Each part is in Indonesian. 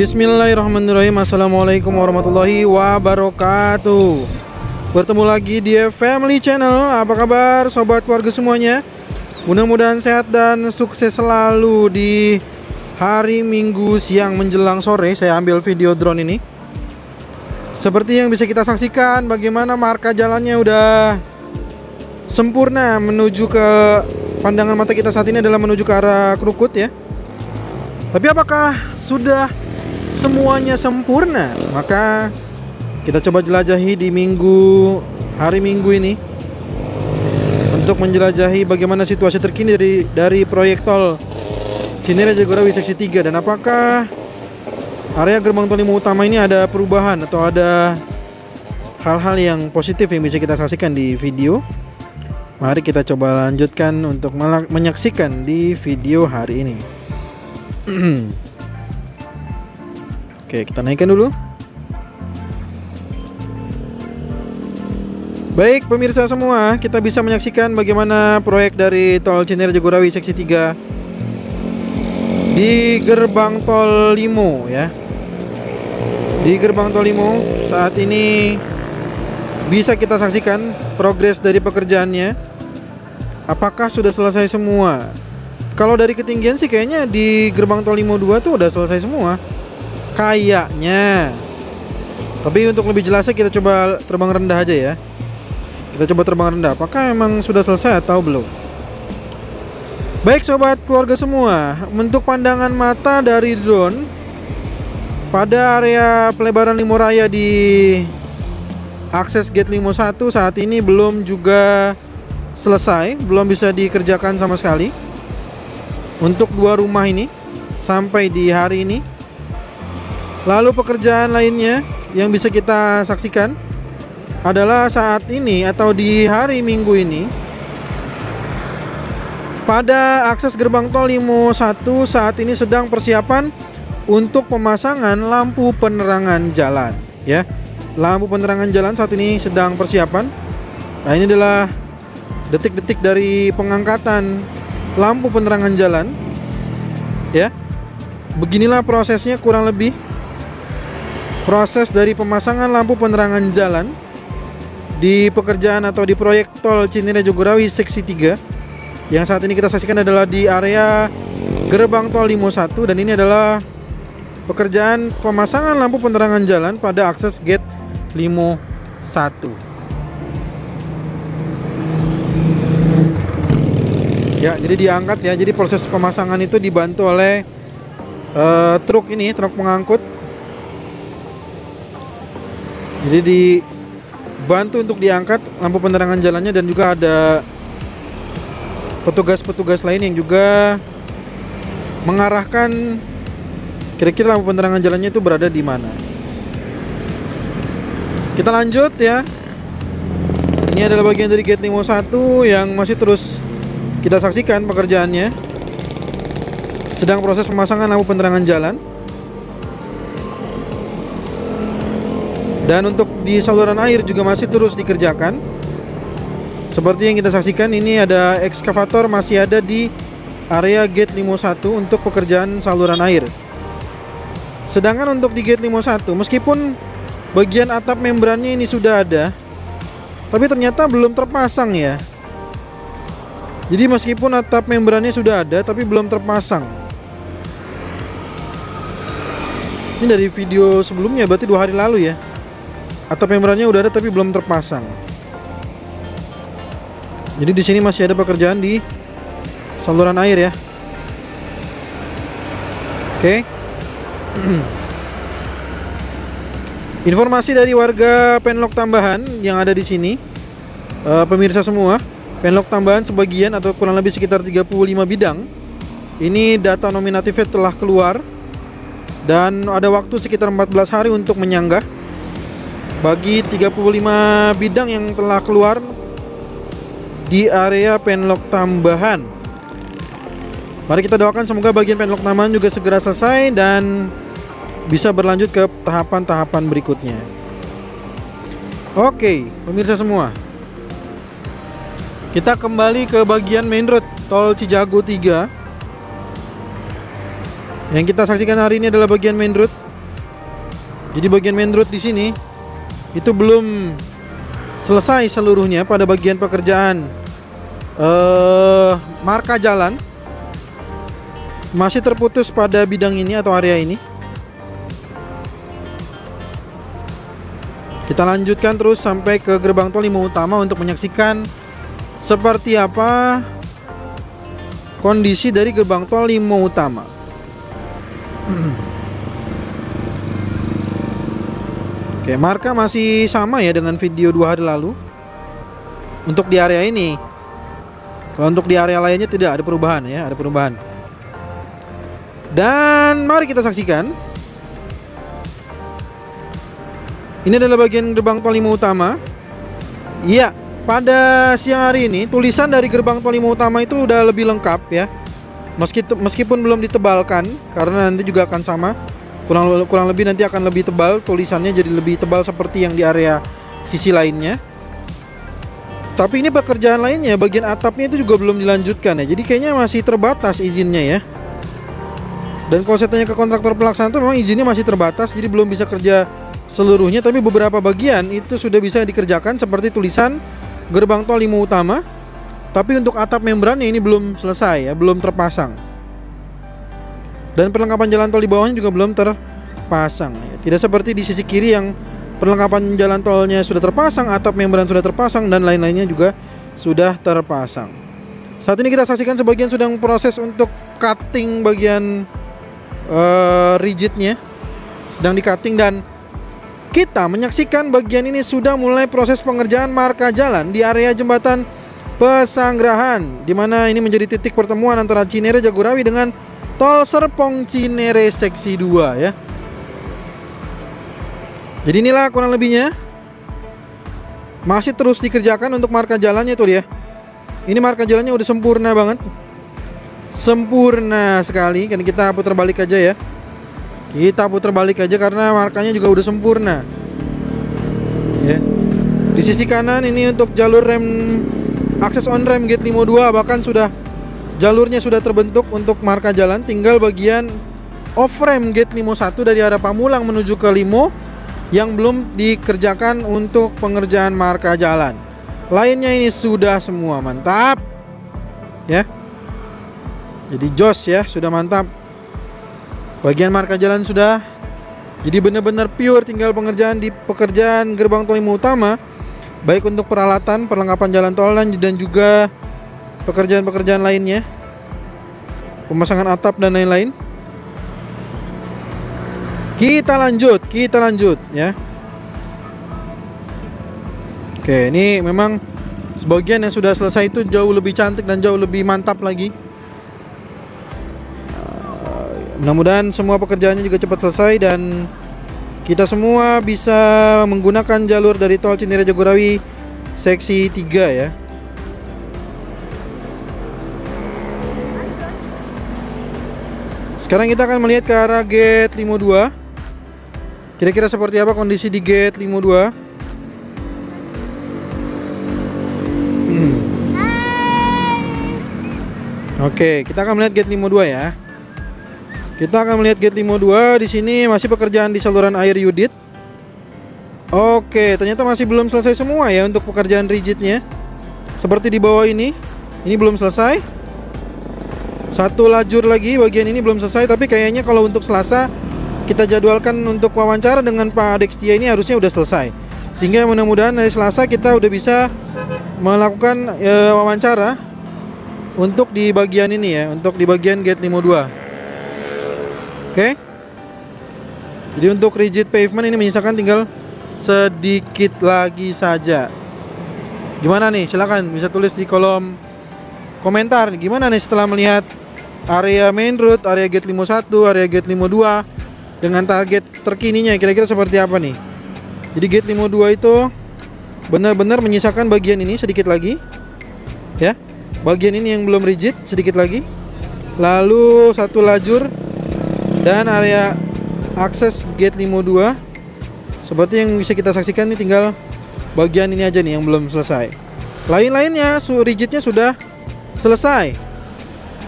Bismillahirrahmanirrahim. Assalamualaikum warahmatullahi wabarakatuh. Bertemu lagi di Family Channel. Apa kabar sobat keluarga semuanya? Mudah-mudahan sehat dan sukses selalu di hari Minggu siang menjelang sore. Saya ambil video drone ini. Seperti yang bisa kita saksikan, bagaimana marka jalannya udah sempurna menuju ke pandangan mata kita saat ini adalah menuju ke arah Krukut ya. Tapi apakah sudah semuanya sempurna? Maka kita coba jelajahi di hari Minggu ini untuk menjelajahi bagaimana situasi terkini dari proyek tol Cinere Jagorawi seksi 3 dan apakah area gerbang tol Limo utama ini ada perubahan atau ada hal-hal yang positif yang bisa kita saksikan di video. Mari kita coba lanjutkan untuk menyaksikan di video hari ini. Oke, kita naikkan dulu. Baik pemirsa semua, kita bisa menyaksikan bagaimana proyek dari tol Cinere Jagorawi seksi 3 di gerbang tol Limo ya. Di gerbang tol Limo saat ini bisa kita saksikan progres dari pekerjaannya. Apakah sudah selesai semua? Kalau dari ketinggian sih kayaknya di gerbang tol Limo 2 tuh udah selesai semua kayaknya. Tapi untuk lebih jelasnya kita coba terbang rendah aja ya. Kita coba terbang rendah. Apakah memang sudah selesai atau belum? Baik sobat keluarga semua, untuk pandangan mata dari drone pada area pelebaran Limo Raya di akses gate Limo 1 saat ini belum juga selesai, belum bisa dikerjakan sama sekali untuk dua rumah ini sampai di hari ini. Lalu pekerjaan lainnya yang bisa kita saksikan adalah saat ini atau di hari Minggu ini pada akses gerbang tol Limo 1 saat ini sedang persiapan untuk pemasangan lampu penerangan jalan ya. Lampu penerangan jalan saat ini sedang persiapan. Nah, ini adalah detik-detik dari pengangkatan lampu penerangan jalan ya. Beginilah prosesnya kurang lebih. Proses dari pemasangan lampu penerangan jalan di pekerjaan atau di proyek tol Cinere Jagorawi seksi 3 yang saat ini kita saksikan adalah di area gerbang tol Limo 1 dan ini adalah pekerjaan pemasangan lampu penerangan jalan pada akses gate Limo 1. Ya, jadi diangkat ya. Jadi proses pemasangan itu dibantu oleh truk ini, truk pengangkut. Jadi dibantu untuk diangkat lampu penerangan jalannya dan juga ada petugas-petugas lain yang juga mengarahkan kira-kira lampu penerangan jalannya itu berada di mana. Kita lanjut ya. Ini adalah bagian dari gate Limo 1 yang masih terus kita saksikan pekerjaannya. Sedang proses pemasangan lampu penerangan jalan. Dan untuk di saluran air juga masih terus dikerjakan. Seperti yang kita saksikan, ini ada ekskavator masih ada di area gate Limo 1 untuk pekerjaan saluran air. Sedangkan untuk di gate Limo 1, meskipun bagian atap membrannya ini sudah ada, tapi ternyata belum terpasang ya. Jadi meskipun atap membrannya sudah ada, tapi belum terpasang. Ini dari video sebelumnya, berarti 2 hari lalu ya. Atap membrannya udah ada tapi belum terpasang. Jadi di sini masih ada pekerjaan di saluran air ya. Oke. Informasi dari warga Penlok Tambahan yang ada di sini, pemirsa semua, Penlok Tambahan sebagian atau kurang lebih sekitar 35 bidang. Ini data nominatifnya telah keluar dan ada waktu sekitar 14 hari untuk menyanggah. Bagi 35 bidang yang telah keluar di area Penlok Tambahan, mari kita doakan semoga bagian Penlok Tambahan juga segera selesai dan bisa berlanjut ke tahapan-tahapan berikutnya. Oke, pemirsa semua, kita kembali ke bagian main road tol Cijago 3. Yang kita saksikan hari ini adalah bagian main road Jadi bagian main road di sini itu belum selesai seluruhnya pada bagian pekerjaan marka jalan. Masih terputus pada bidang ini atau area ini. Kita lanjutkan terus sampai ke gerbang tol Lima Utama untuk menyaksikan seperti apa kondisi dari gerbang tol Lima Utama. Oke, marka masih sama ya dengan video 2 hari lalu. Untuk di area ini. Kalau untuk di area lainnya tidak ada perubahan ya, ada perubahan. Dan mari kita saksikan. Ini adalah bagian gerbang tol Lima Utama. Iya, pada siang hari ini tulisan dari gerbang tol Lima Utama itu udah lebih lengkap ya. Meskipun belum ditebalkan, karena nanti juga akan sama. Kurang lebih nanti akan lebih tebal, tulisannya jadi lebih tebal seperti yang di area sisi lainnya. Tapi ini pekerjaan lainnya, bagian atapnya itu juga belum dilanjutkan ya. Jadi kayaknya masih terbatas izinnya ya. Dan kalau saya tanya ke kontraktor pelaksana itu memang izinnya masih terbatas, jadi belum bisa kerja seluruhnya, tapi beberapa bagian itu sudah bisa dikerjakan seperti tulisan gerbang tol Lima Utama. Tapi untuk atap membrannya ini belum selesai ya, belum terpasang. Dan perlengkapan jalan tol di bawahnya juga belum terpasang ya. Tidak seperti di sisi kiri yang perlengkapan jalan tolnya sudah terpasang, atap membran sudah terpasang, dan lain-lainnya juga sudah terpasang. Saat ini kita saksikan sebagian sedang proses untuk cutting bagian rigidnya, sedang di cutting, dan kita menyaksikan bagian ini sudah mulai proses pengerjaan marka jalan di area jembatan Pesanggerahan, di mana ini menjadi titik pertemuan antara Cinere Jagorawi dengan Tol Serpong Cinere seksi 2 ya. Jadi inilah kurang lebihnya. Masih terus dikerjakan untuk marka jalannya tuh ya. Ini marka jalannya udah sempurna banget. Sempurna sekali. Kan kita putar balik aja ya. Kita putar balik aja karena markanya juga udah sempurna ya. Di sisi kanan ini untuk jalur rem, akses on rem gate Limo 2, bahkan sudah jalurnya sudah terbentuk untuk marka jalan. Tinggal bagian off rem gate Limo 1 dari arah Pamulang menuju ke Limo yang belum dikerjakan untuk pengerjaan marka jalan. Lainnya ini sudah semua mantap ya. Jadi jos ya, sudah mantap. Bagian marka jalan sudah. Jadi benar-benar pure, tinggal pengerjaan di pekerjaan gerbang tol Lima Utama, baik untuk peralatan, perlengkapan jalan tol dan juga pekerjaan-pekerjaan lainnya, pemasangan atap dan lain-lain. Kita lanjut ya. Oke, ini memang sebagian yang sudah selesai itu jauh lebih cantik dan jauh lebih mantap lagi. Mudah-mudahan semua pekerjaannya juga cepat selesai dan kita semua bisa menggunakan jalur dari tol Cinere Jagorawi seksi 3 ya. Sekarang kita akan melihat ke arah gate Limo 2. Kira-kira seperti apa kondisi di gate Limo 2. Oke, kita akan melihat gate Limo 2 ya. Kita akan melihat gate Limo 2. Di sini masih pekerjaan di saluran air Yudit. Oke, ternyata masih belum selesai semua ya untuk pekerjaan rigidnya. Seperti di bawah ini belum selesai. Satu lajur lagi bagian ini belum selesai, tapi kayaknya kalau untuk Selasa kita jadwalkan untuk wawancara dengan Pak Dextia ini harusnya udah selesai. Sehingga mudah-mudahan dari Selasa kita udah bisa melakukan wawancara untuk di bagian ini ya, untuk di bagian gate Limo 2. Oke. Jadi untuk rigid pavement ini menyisakan tinggal sedikit lagi saja. Gimana nih? Silakan bisa tulis di kolom komentar. Gimana nih setelah melihat area main road, area gate Limo 1, area gate Limo 2 dengan target terkininya kira-kira seperti apa nih? Jadi gate Limo 2 itu benar-benar menyisakan bagian ini sedikit lagi. Ya. Bagian ini yang belum rigid sedikit lagi. Lalu satu lajur dan area akses gate Limo 2 seperti yang bisa kita saksikan nih, tinggal bagian ini aja nih yang belum selesai. Lain-lainnya rigidnya sudah selesai.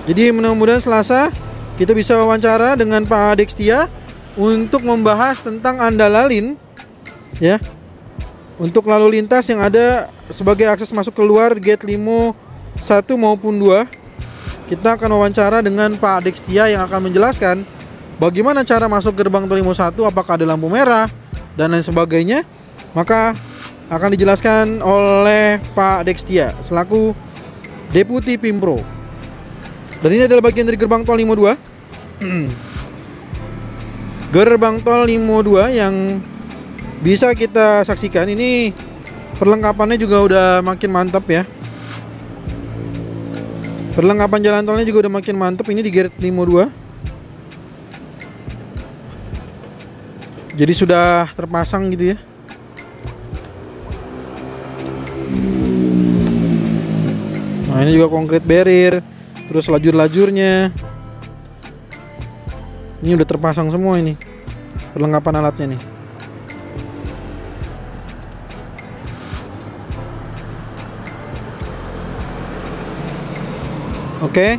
Jadi mudah-mudahan Selasa kita bisa wawancara dengan Pak Dextia untuk membahas tentang Andalalin ya. Untuk lalu lintas yang ada sebagai akses masuk keluar gate Limo 1 maupun 2. Kita akan wawancara dengan Pak Dextia yang akan menjelaskan bagaimana cara masuk gerbang tol Limo 1, apakah ada lampu merah dan lain sebagainya. Maka akan dijelaskan oleh Pak Dextia selaku Deputi Pimpro. Dan ini adalah bagian dari gerbang tol Limo 2. Gerbang tol Limo 2 yang bisa kita saksikan ini perlengkapannya juga udah makin mantap ya. Perlengkapan jalan tolnya juga udah makin mantap ini di gate Limo 2. Jadi sudah terpasang gitu ya. Nah, ini juga concrete barrier, terus lajur-lajurnya. Ini udah terpasang semua ini. Perlengkapan alatnya nih. Oke.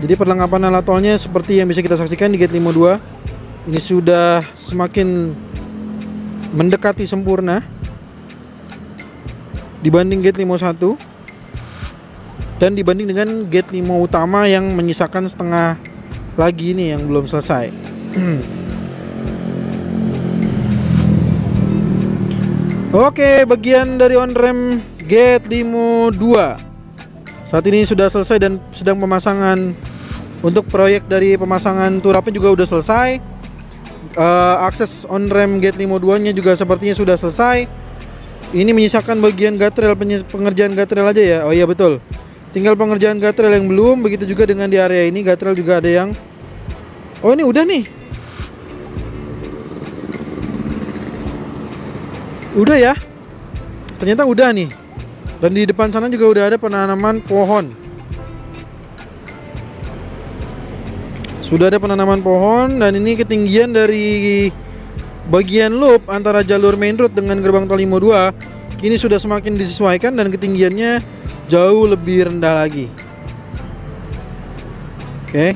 Jadi perlengkapan alat tolnya seperti yang bisa kita saksikan di gate Limo 2. Ini sudah semakin mendekati sempurna dibanding gate Limo 1 dan dibanding dengan gate Limo utama yang menyisakan setengah lagi nih yang belum selesai. Oke, bagian dari on ramp gate Limo 2 saat ini sudah selesai dan sedang pemasangan. Untuk proyek dari pemasangan turapnya juga udah selesai. Akses on ramp gate Limo 2 nya juga sepertinya sudah selesai. Ini menyisakan bagian guardrail, pengerjaan guardrail aja ya. Oh iya betul, tinggal pengerjaan guardrail yang belum. Begitu juga dengan di area ini guardrail juga ada yang, oh ini udah nih, udah ya, ternyata udah nih. Dan di depan sana juga udah ada penanaman pohon. Sudah ada penanaman pohon. Dan ini ketinggian dari bagian loop antara jalur main road dengan gerbang tol Limo 2 kini sudah semakin disesuaikan dan ketinggiannya jauh lebih rendah lagi. Oke.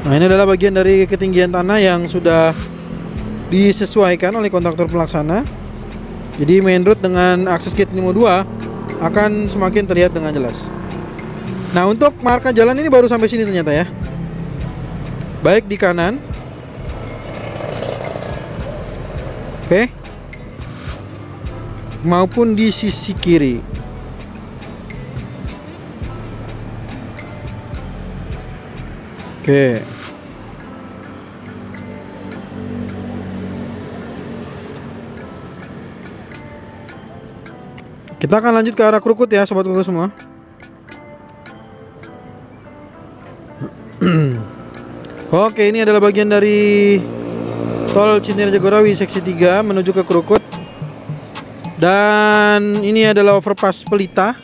Nah, ini adalah bagian dari ketinggian tanah yang sudah disesuaikan oleh kontraktor pelaksana. Jadi main road dengan akses gate Limo 2 akan semakin terlihat dengan jelas. Nah, untuk marka jalan ini baru sampai sini ternyata ya. Baik di kanan, oke, maupun di sisi kiri. Oke. Kita akan lanjut ke arah Krukut ya, sobat Krukut semua. Oke, ini adalah bagian dari tol Cinere Jagorawi seksi 3 menuju ke Krukut. Dan ini adalah overpass Pelita.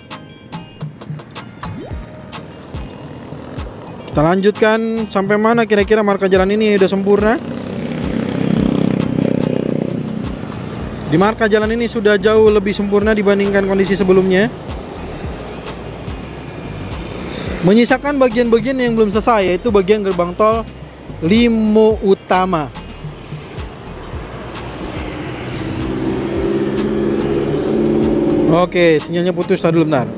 Kita lanjutkan sampai mana kira-kira marka jalan ini udah sempurna. Di marka jalan ini sudah jauh lebih sempurna dibandingkan kondisi sebelumnya. Menyisakan bagian-bagian yang belum selesai, yaitu bagian gerbang tol Limo utama. Oke, sinyalnya putus, tadi dulu bentar.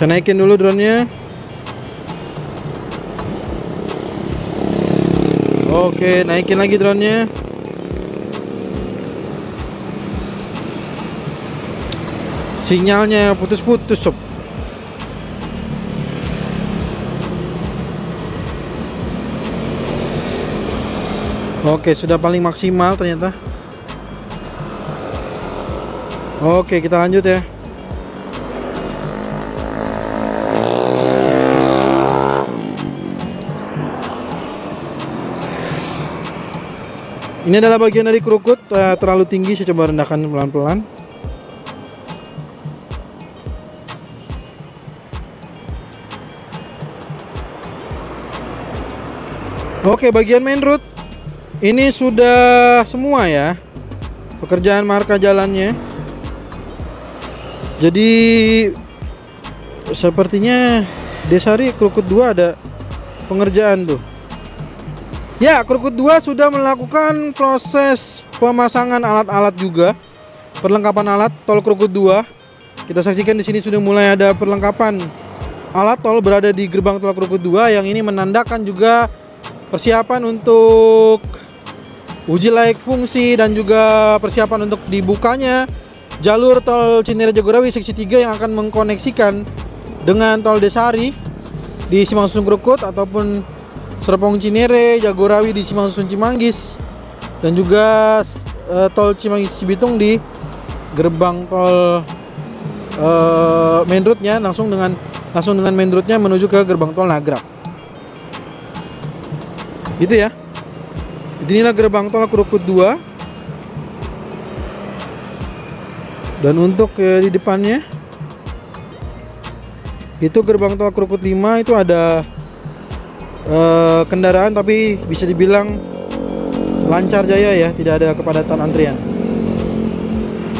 Saya naikin dulu drone-nya. Oke, naikin lagi drone-nya. Sinyalnya putus-putus sob. Oke, sudah paling maksimal ternyata. Oke, kita lanjut ya. Ini adalah bagian dari Krukut, terlalu tinggi, saya coba rendahkan pelan-pelan. Oke, bagian main road ini sudah semua ya, pekerjaan marka jalannya. Jadi sepertinya Desari Krukut 2 ada pengerjaan tuh. Ya, Krukut 2 sudah melakukan proses pemasangan alat-alat juga. Perlengkapan alat tol Krukut 2. Kita saksikan di sini sudah mulai ada perlengkapan alat tol berada di gerbang tol Krukut 2 yang ini menandakan juga persiapan untuk uji layak fungsi dan juga persiapan untuk dibukanya jalur tol Cinere Jagorawi seksi 3 yang akan mengkoneksikan dengan tol Desari di Simpang Susun Krukut ataupun Serpong Cinere Jagorawi di Simpang Susun Cimanggis, dan juga tol Cimanggis Cibitung di gerbang tol main road-nya langsung dengan main road-nya menuju ke gerbang tol Nagrak. Gitu ya. Inilah gerbang tol Krukut 2. Dan untuk di depannya itu gerbang tol Krukut 5 itu ada kendaraan, tapi bisa dibilang lancar jaya ya, tidak ada kepadatan antrian.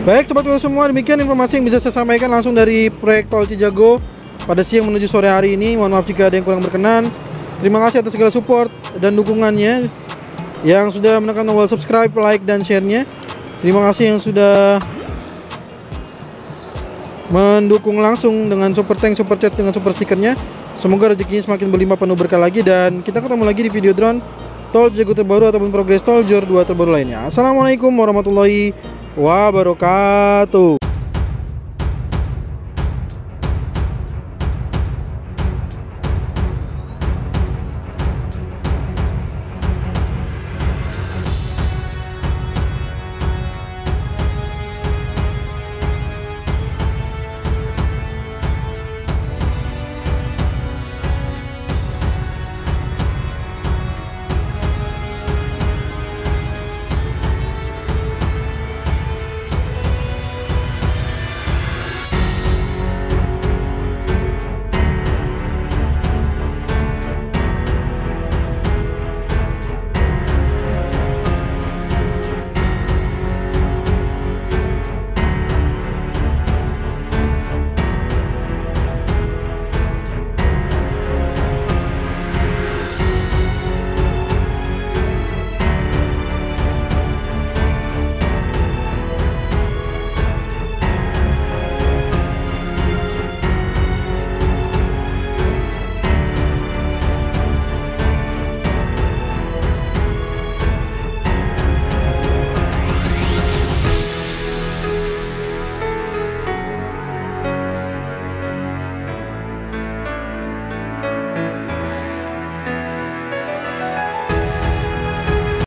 Baik sobat semua, demikian informasi yang bisa saya sampaikan langsung dari proyek tol Cijago pada siang menuju sore hari ini. Mohon maaf jika ada yang kurang berkenan. Terima kasih atas segala support dan dukungannya, yang sudah menekan tombol subscribe, like, dan share-nya. Terima kasih yang sudah mendukung langsung dengan super thanks, super chat, dengan super stikernya. Semoga rezekinya semakin berlimpah penuh berkah lagi, dan kita ketemu lagi di video drone tol Cijago terbaru ataupun progres tol JOR 2 terbaru lainnya. Assalamualaikum warahmatullahi wabarakatuh.